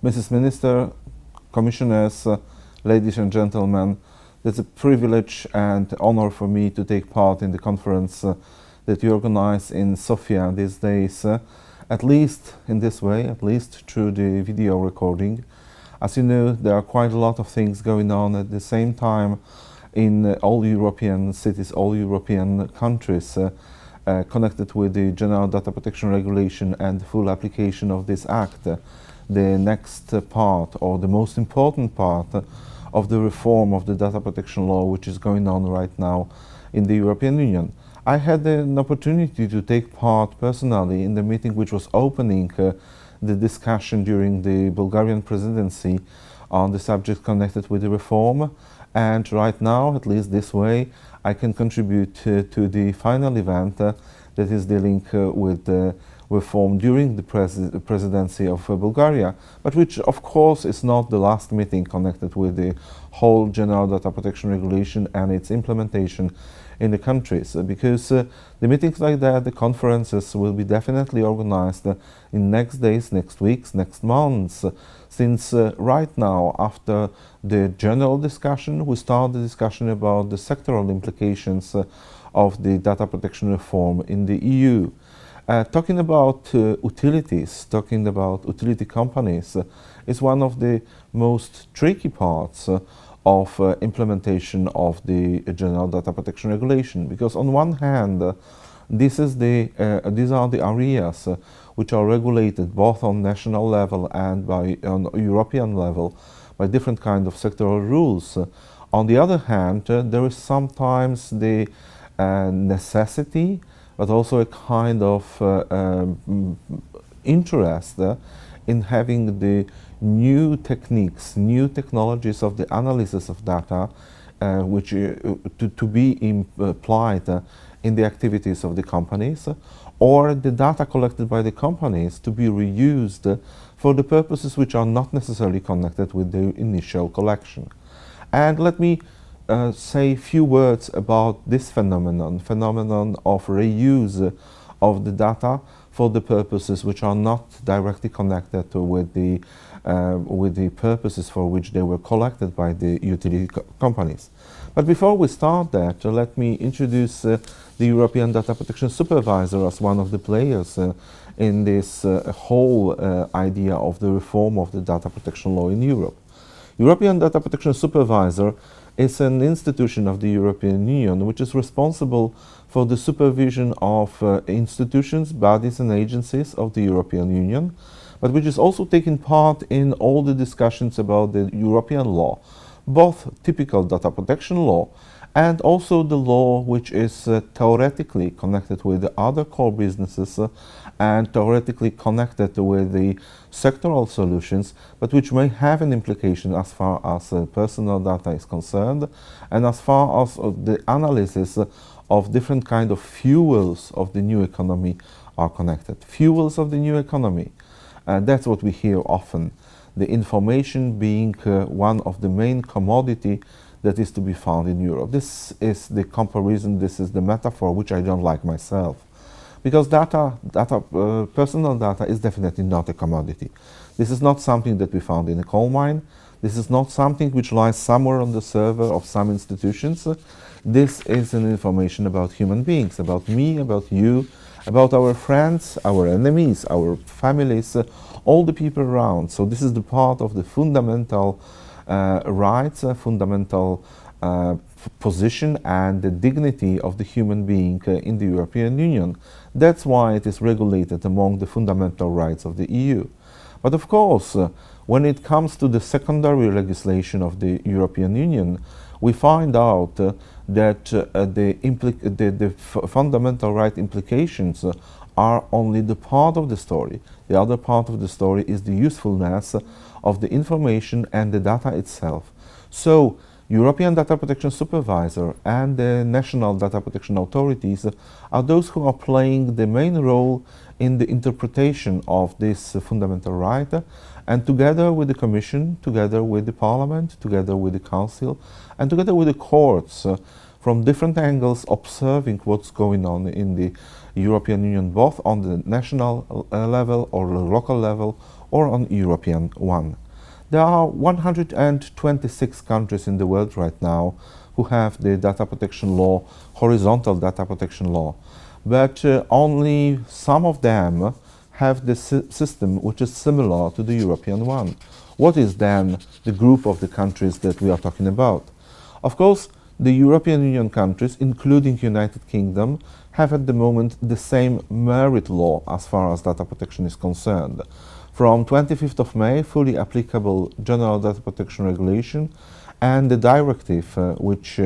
Mrs. Minister, Commissioners, ladies and gentlemen, it's a privilege and honor for me to take part in the conference that you organize in Sofia these days, at least in this way, at least through the video recording. As you know, there are quite a lot of things going on at the same time in all European cities, all European countries, connected with the General Data Protection Regulation and the full application of this act. The next part, or the most important part, of the reform of the data protection law, which is going on right now in the European Union. I had an opportunity to take part personally in the meeting which was opening the discussion during the Bulgarian presidency on the subject connected with the reform. And right now, at least this way, I can contribute to the final event that is dealing with the reform during the presidency of Bulgaria, but which of course is not the last meeting connected with the whole General Data Protection Regulation and its implementation in the countries, because the meetings like that, the conferences, will be definitely organized in next days, next weeks, next months, since right now, after the general discussion, we start the discussion about the sectoral implications of the data protection reform in the EU. Talking about utilities, talking about utility companies is one of the most tricky parts of implementation of the General Data Protection Regulation, because on one hand, these are the areas which are regulated both on national level and on European level by different kind of sectoral rules. On the other hand, there is sometimes the necessity, but also a kind of interest in having the new techniques, new technologies of the analysis of data, which to be applied in the activities of the companies, or the data collected by the companies to be reused for the purposes which are not necessarily connected with the initial collection. And let me say a few words about this phenomenon of reuse of the data for the purposes which are not directly connected with the purposes for which they were collected by the utility companies. But before we start that, let me introduce the European Data Protection Supervisor as one of the players in this whole idea of the reform of the data protection law in Europe. European Data Protection Supervisor is an institution of the European Union which is responsible for the supervision of institutions, bodies and agencies of the European Union, but which is also taking part in all the discussions about the European law, both typical data protection law and also the law which is theoretically connected with the other core businesses and theoretically connected with the sectoral solutions, but which may have an implication as far as personal data is concerned and as far as the analysis of different kind of fuels of the new economy are connected. Fuels of the new economy. That's what we hear often. The information being one of the main commodity that is to be found in Europe. This is the comparison, this is the metaphor which I don't like myself. Because personal data is definitely not a commodity. This is not something that we found in a coal mine. This is not something which lies somewhere on the server of some institutions. This is an information about human beings, about me, about you, about our friends, our enemies, our families, all the people around. So this is the part of the fundamental rights, fundamental position and the dignity of the human being in the European Union. That's why it is regulated among the fundamental rights of the EU. But of course, when it comes to the secondary legislation of the European Union, we find out that the fundamental right implications are only the part of the story. The other part of the story is the usefulness of the information and the data itself. So, European Data Protection Supervisor and the national data protection authorities are those who are playing the main role in the interpretation of this fundamental right, and together with the Commission, together with the Parliament, together with the Council, and together with the courts, from different angles observing what's going on in the European Union, both on the national level or the local level or on European one. There are 126 countries in the world right now who have the data protection law, horizontal data protection law, but only some of them have the system which is similar to the European one. What is then the group of the countries that we are talking about? Of course, the European Union countries, including United Kingdom, have at the moment the same merit law as far as data protection is concerned. From 25th of May, fully applicable General Data Protection Regulation and the directive, which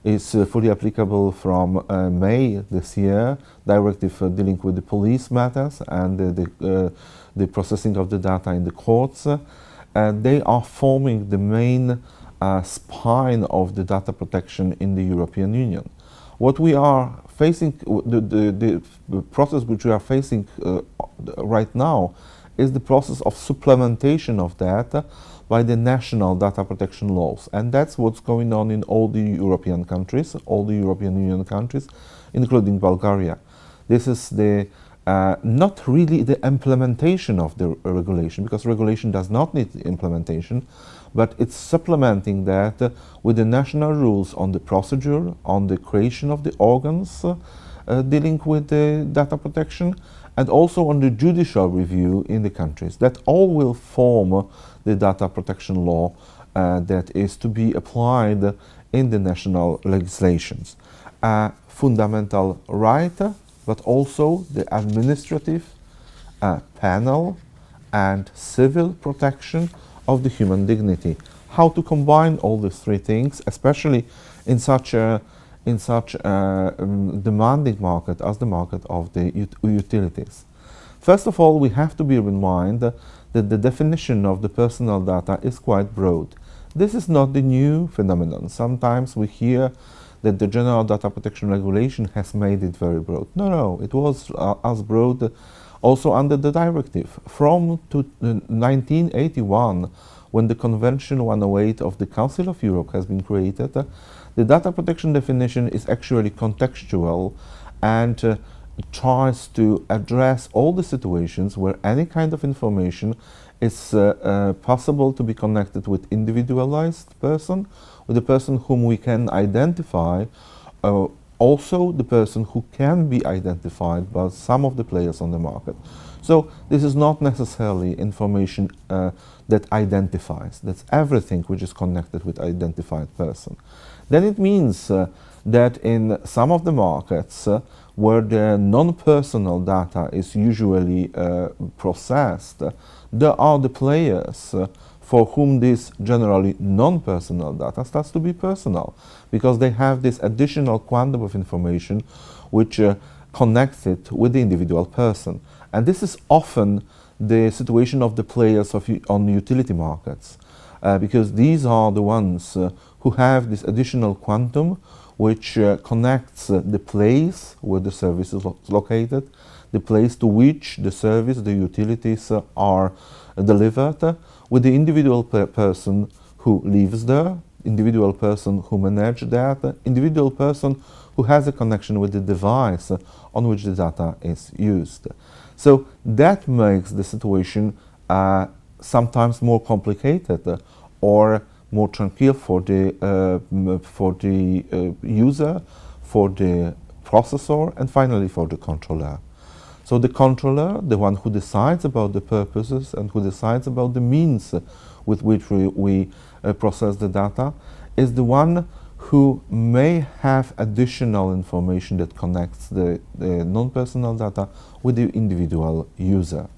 is fully applicable from May this year, directive dealing with the police matters and the processing of the data in the courts. They are forming the main spine of the data protection in the European Union. What we are facing, the process which we are facing right now is the process of supplementation of that by the national data protection laws. And that's what's going on in all the European countries, all the European Union countries, including Bulgaria. This is the not really the implementation of the regulation, because regulation does not need implementation, but it's supplementing that with the national rules on the procedure, on the creation of the organs dealing with the data protection, and also on the judicial review in the countries. That all will form the data protection law that is to be applied in the national legislations. A fundamental right, but also the administrative, penal, and civil protection of the human dignity. How to combine all these three things, especially in such a demanding market as the market of the utilities. First of all, we have to bear in mind that the definition of the personal data is quite broad. This is not the new phenomenon. Sometimes we hear that the General Data Protection Regulation has made it very broad. No, it was as broad also under the directive. From 1981, when the Convention 108 of the Council of Europe has been created, the data protection definition is actually contextual and tries to address all the situations where any kind of information is possible to be connected with individualized person, with the person whom we can identify, also the person who can be identified by some of the players on the market. So this is not necessarily information that identifies. That's everything which is connected with identified person. Then it means that in some of the markets where the non-personal data is usually processed, there are the players for whom this generally non-personal data starts to be personal, because they have this additional quantum of information which connects it with the individual person. And this is often the situation of the players on utility markets, because these are the ones who have this additional quantum which connects the place where the service is located, the place to which the service, the utilities are delivered, with the individual person who lives there, individual person who manages that, individual person who has a connection with the device on which the data is used. So that makes the situation sometimes more complicated or more tranquil for the user, for the processor, and finally for the controller. So the controller, the one who decides about the purposes and who decides about the means with which we process the data, is the one who may have additional information that connects the non-personal data with the individual user.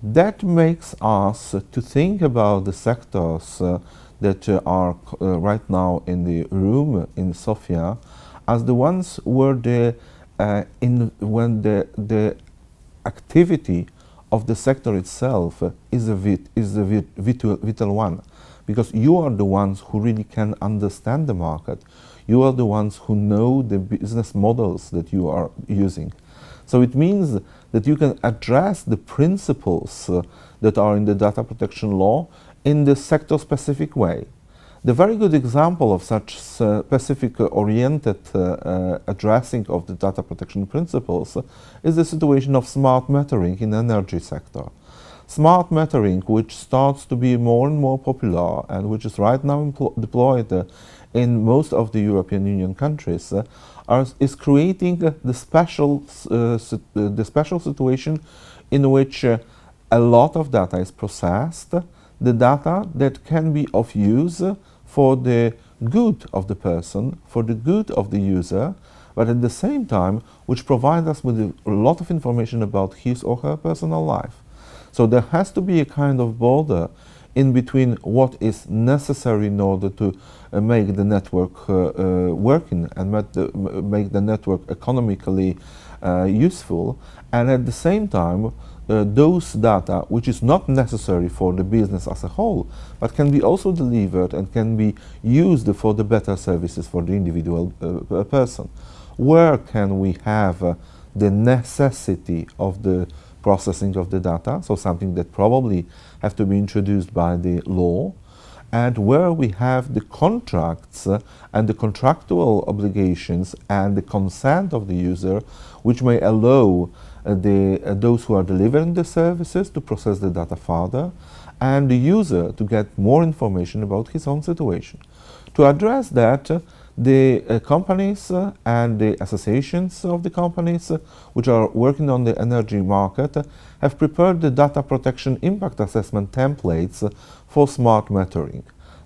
That makes us to think about the sectors that are right now in the room in Sofia as the ones where when the activity of the sector itself is a vital one, because you are the ones who really can understand the market. You are the ones who know the business models that you are using. So it means that you can address the principles that are in the data protection law in the sector-specific way. The very good example of such specific-oriented addressing of the data protection principles is the situation of smart metering in the energy sector. Smart metering, which starts to be more and more popular and which is right now deployed in most of the European Union countries, is creating the special situation in which a lot of data is processed, the data that can be of use for the good of the person, for the good of the user, but at the same time which provide us with a lot of information about his or her personal life. So there has to be a kind of border in between what is necessary in order to make the network working and make the network economically useful, and at the same time those data which is not necessary for the business as a whole, but can be also delivered and can be used for the better services for the individual person. Where can we have the necessity of the processing of the data, so something that probably have to be introduced by the law, and where we have the contracts and the contractual obligations and the consent of the user, which may allow those who are delivering the services to process the data further, and the user to get more information about his own situation. To address that, the companies and the associations of the companies which are working on the energy market have prepared the data protection impact assessment templates for smart metering.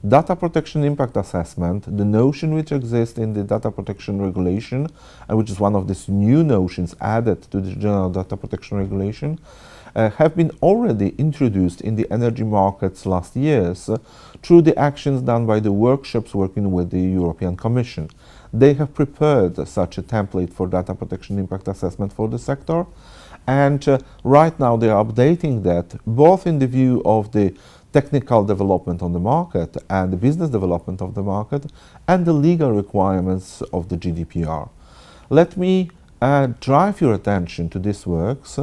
Data protection impact assessment, the notion which exists in the data protection regulation, and which is one of these new notions added to the general data protection regulation, have been already introduced in the energy markets last years through the actions done by the workshops working with the European Commission. They have prepared such a template for data protection impact assessment for the sector, and right now they are updating that both in the view of the technical development on the market and the business development of the market and the legal requirements of the GDPR. Let me drive your attention to these works,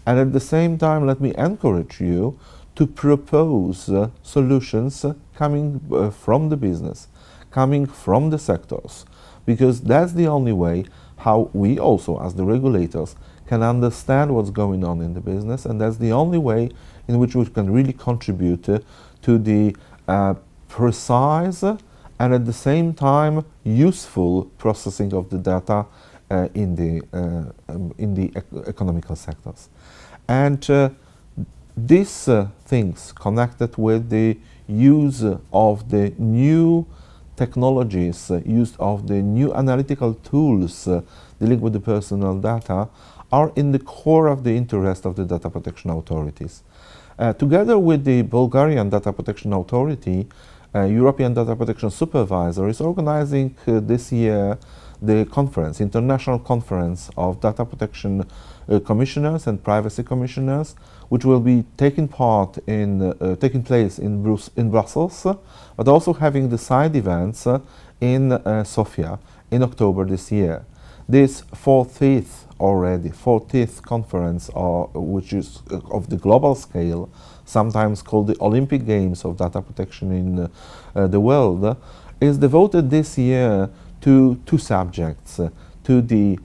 and at the same time let me encourage you to propose solutions coming from the business, coming from the sectors, because that's the only way how we also as the regulators can understand what's going on in the business, and that's the only way in which we can really contribute to the precise and at the same time useful processing of the data in the economical sectors. And these things connected with the use of the new technologies, use of the new analytical tools dealing with the personal data are in the core of the interest of the data protection authorities. Together with the Bulgarian Data Protection Authority, European Data Protection Supervisor is organizing this year the conference, international conference of data protection commissioners and privacy commissioners, which will be taking place in Brussels, but also having the side events in Sofia in October this year. This 40th conference, which is of the global scale, sometimes called the Olympic Games of data protection in the world, is devoted this year to two subjects, to the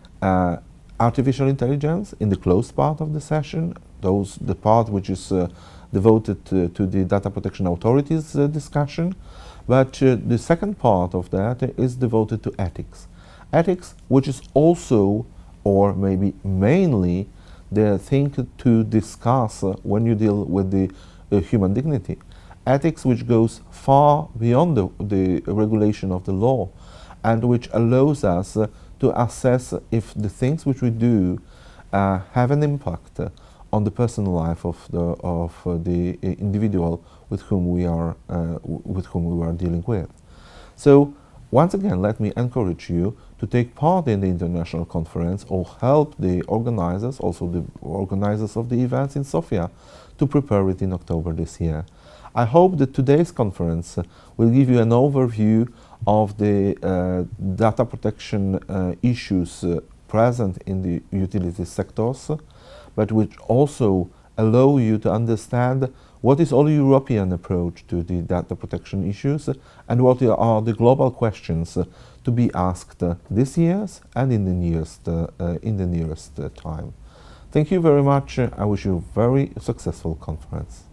artificial intelligence in the closed part of the session, the part which is devoted to the data protection authorities discussion, but the second part of that is devoted to ethics. Ethics, which is also, or maybe mainly, the thing to discuss when you deal with the human dignity. Ethics which goes far beyond the regulation of the law, and which allows us to assess if the things which we do have an impact on the personal life of the individual with whom we are dealing with. So once again, let me encourage you to take part in the international conference or help the organizers, also the organizers of the events in Sofia, to prepare it in October this year. I hope that today's conference will give you an overview of the data protection issues present in the utility sectors, but which also allow you to understand what is all European approach to the data protection issues and what are the global questions to be asked this year and in the nearest time. Thank you very much. I wish you a very successful conference.